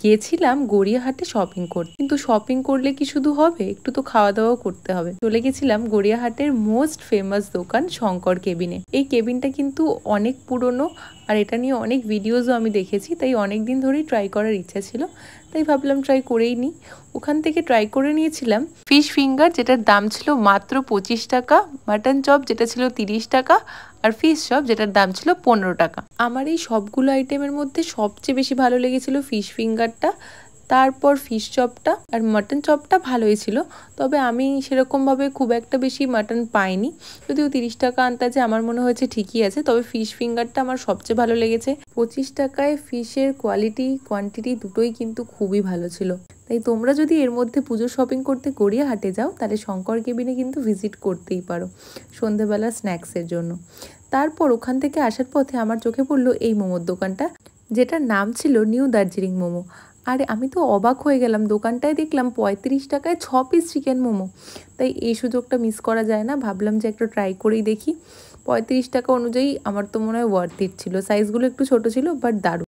গেছিলাম গড়িয়াহাটে শপিং করতে, কিন্তু শপিং করলে কি শুধু হবে, একটু তো খাওয়া দাওয়াও করতে হবে। চলে গেছিলাম গড়িয়াহাটের মোস্ট ফেমাস দোকান শঙ্কর কেবিনে। এই কেবিনটা কিন্তু অনেক পুরনো, আর এটা নিয়ে অনেক ভিডিওসও আমি দেখেছি, তাই অনেক দিন ধরেই ট্রাই করার ইচ্ছা ছিল, তাই ভাবলাম ট্রাই করেই নিই। ওখান থেকে ট্রাই করে নিয়েছিলাম ফিশ ফিঙ্গার, যেটার দাম ছিল মাত্র 25 টাকা, মাটন চপ যেটা ছিল 30 টাকা, আর ফিশ চপ যেটার দাম ছিল 15 টাকা। আমার এই সবগুলো আইটেমের মধ্যে সবচেয়ে বেশি ভালো লেগেছিল ফিশ ফিঙ্গারটা, তারপর ফিশ চপটা, আর মাটন চপটা ভালোই ছিল, তবে আমি সেরকমভাবে খুব একটা বেশি মাটন পাইনি, যদিও 30 টাকা আন্দাজে আমার মনে হয়েছে ঠিকই আছে। তবে ফিশ ফিঙ্গারটা আমার সবচেয়ে ভালো লেগেছে। 25 টাকায় ফিশের কোয়ালিটি কোয়ান্টিটি দুটোই কিন্তু খুবই ভালো ছিল। তাই তোমরা যদি এর মধ্যে পুজো শপিং করতে গড়িয়াহাটে যাও, তাহলে শঙ্কর কেবিনে কিন্তু ভিজিট করতেই পারো সন্ধেবেলা স্ন্যাক্সের জন্য। তারপর ওখান থেকে আসার পথে আমার চোখে পড়লো এই মোমোর দোকানটা, যেটার নাম ছিল নিউ দার্জিলিং মোমো। আর আমি তো অবাক হয়ে গেলাম, দোকানটায় দেখলাম 35 টাকায় 6 পিস চিকেন মোমো। তাই এই সুযোগটা মিস করা যায় না, ভাবলাম যে একটা ট্রাই করেই দেখি। 35 টাকা অনুযায়ী আমার তো মনে হয় ওয়ার্থ ইট ছিল। সাইজগুলো একটু ছোট ছিল, বাট দারুণ।